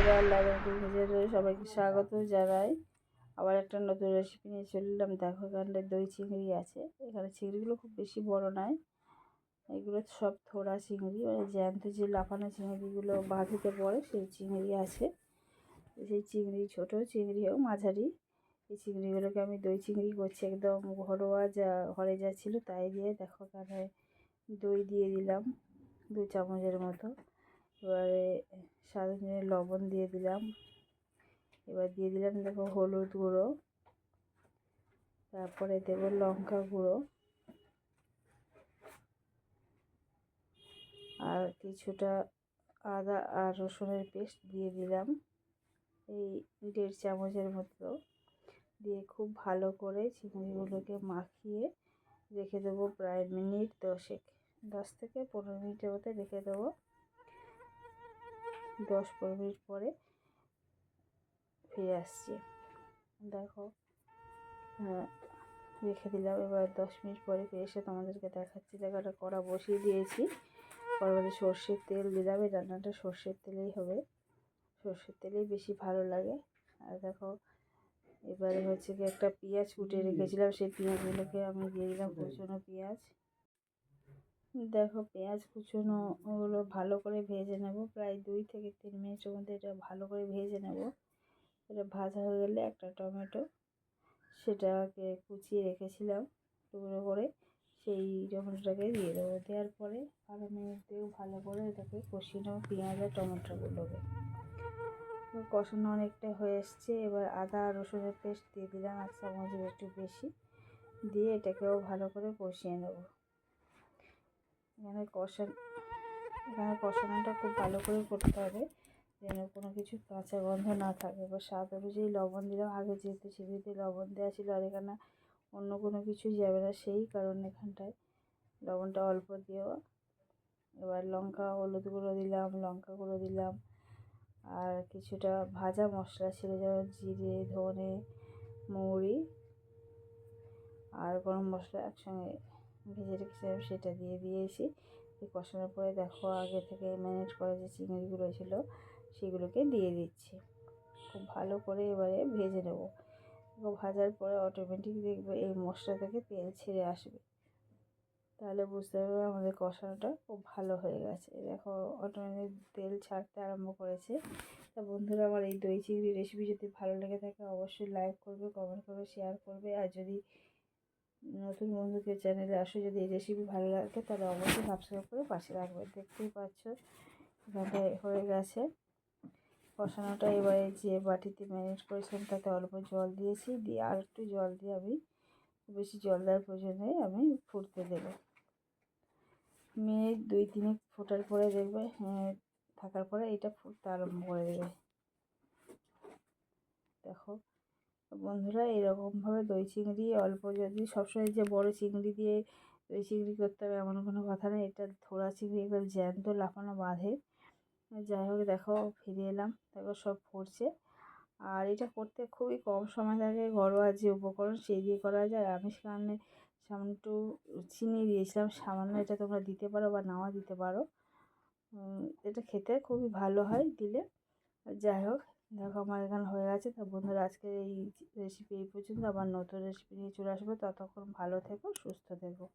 বন্ধুরা, লাইব্রেরি কিচেনে সবাইকে স্বাগত জানাই। আবার একটা নতুন রেসিপি নিয়ে চলে এলাম। দেখো, এখানে দই চিংড়ি আছে। এখানে চিংড়িগুলো খুব বেশি বড় নয়, এগুলো সব থোড়া চিংড়ি, মানে জ্যান্ত যে লাফানো চিংড়িগুলো বাঁধিতে পড়ে সেই চিংড়ি আছে। সেই চিংড়ি ছোট চিংড়ি হোক মাঝারি, এই চিংড়িগুলোকে আমি দই চিংড়ি করছি, একদম ঘরোয়া ঘরে যা ছিল তাই দিয়ে। দেখো, এখানে দই দিয়ে দিলাম 2 চামচের মতো। এবারে স্বাদ অনুযায়ী লবণ দিয়ে দিলাম। এবার দিয়ে দিলাম দেখো হলুদ গুঁড়ো, তারপরে দেব লঙ্কা গুঁড়ো, আর কিছুটা আদা আর রসুনের পেস্ট দিয়ে দিলাম, এই 1.5 চামচের মতো দিয়ে খুব ভালো করে চিংড়িগুলোকে মাখিয়ে রেখে দেবো প্রায় মিনিট 10 থেকে 15 মিনিটের মতো রেখে দেবো। 10-15 মিনিট পরে ফিরে আসছি। দেখো, রেখে দিলাম। এবার 10 মিনিট পরে ফিরে এসে তোমাদেরকে দেখাচ্ছি। দেখো, একটা কড়া বসিয়ে দিয়েছি, কড়ার মধ্যে সর্ষের তেল দিলাম। এই রান্নাটা সর্ষের তেলেই হবে, সর্ষের তেলেই বেশি ভালো লাগে। আর দেখো, এবারে হচ্ছে কি একটা পেঁয়াজ কুটে রেখেছিলাম, সেই পেঁয়াজগুলোকে আমি দিয়ে দিলাম, কুচনো পেঁয়াজ। দেখো, পেঁয়াজ কুচনো ওগুলো ভালো করে ভেজে নেব, প্রায় 2 থেকে 3 মিনিটের মধ্যে এটা ভালো করে ভেজে নেব। এটা ভাজা হয়ে গেলে একটা টমেটো, সেটাকে কুচিয়ে রেখেছিলাম টুকরো করে, সেই টমেটোটাকে দিয়ে দেবো। দেওয়ার পরে আরও মিনিট দিয়ে ভালো করে এটাকে কষিয়ে নেবো, পেঁয়াজ আর টমেটোগুলোকে। কষানো অনেকটা হয়ে এসছে। এবার আদা রসুনের পেস্ট দিয়ে দিলাম 1 চামচের একটু বেশি, দিয়ে এটাকেও ভালো করে কষিয়ে নেব। এখানে কষানোটা খুব ভালো করে করতে হবে, যেন কোনো কিছু কাঁচা গন্ধ না থাকে। এবার স্বাদ অনুযায়ী লবণ দিলাম। আগে যেহেতু চিংড়িতে লবণ দেওয়া ছিল, আর এখানে অন্য কোনো কিছুই যাবে না, সেই কারণে এখানটায় লবণটা অল্প দেওয়া। এবার হলুদ গুঁড়ো দিলাম, লঙ্কা গুঁড়ো দিলাম, আর কিছুটা ভাজা মশলা ছিল, যেমন জিরে, ধনে, মৌরি আর গরম মশলা একসঙ্গে ভেজে রেখেছিলাম, সেটা দিয়ে দিয়েছি। এই কষানোর পরে দেখো, আগে থেকে ম্যারিনেট করা যে চিংড়িগুলো ছিল সেগুলোকে দিয়ে দিচ্ছি। খুব ভালো করে এবারে ভেজে নেব। ভাজার পরে অটোমেটিক দেখবে এই মশলা থেকে তেল ছেড়ে আসবে, তাহলে বুঝতে পারবে আমাদের কষানোটা খুব ভালো হয়ে গেছে। দেখো, অটোমেটিক তেল ছাড়তে আরম্ভ করেছে। তা বন্ধুরা, আমার এই দই চিংড়ি রেসিপি যদি ভালো লেগে থাকে অবশ্যই লাইক করবে, কমেন্ট করবে, শেয়ার করবে। আর যদি নতুন বন্ধুকে চ্যানেলে আসো, যদি এই রেসিপি ভালো লাগে তাহলে অবশ্যই সাবস্ক্রাইব করে পাশে রাখবে। দেখতেই পাচ্ছ এখানে হয়ে গেছে কষানোটা। এবারে যে বাটিতে ম্যারিনেট করেছিলাম তাতে অল্প জল দিয়েছি, দিয়ে আর একটু জল দিয়ে আমি, বেশি জল দেওয়ার প্রয়োজন নেই, আমি ফুটতে দেবো। মিনিট 2-3 ফোটার পরে দেখবে থাকার পরে এটা ফুটতে আরম্ভ করে দেবে। দেখো বন্ধুরা, এরকমভাবে দই চিংড়ি অল্প, যদি সবসময় যে বড় চিংড়ি দিয়ে দই চিংড়ি করতে হবে এমন কোনো কথা নেই। এটা থোড়া চিংড়ি, একদম জ্যান্ত লাফানো বাঁধে। যাই হোক, দেখো ফিরে এলাম, দেখো সব ফুটছে। আর এটা করতে খুবই কম সময় লাগে, ঘরোয়া যে উপকরণ সেই দিয়ে করা যায়। আমি সেখানে সামান্য একটু চিনি দিয়েছিলাম, সামান্য, এটা তোমরা দিতে পারো বা নাও দিতে পারো। এটা খেতে খুবই ভালো হয় দিলে। যাই হোক, দেখো আমার এখানে হয়ে গেছে। তা বন্ধুরা, আজকের এই রেসিপি এই পর্যন্ত। আবার নতুন রেসিপি নিয়ে চলে আসবো। ততক্ষণ ভালো থেকো, সুস্থ থেকো।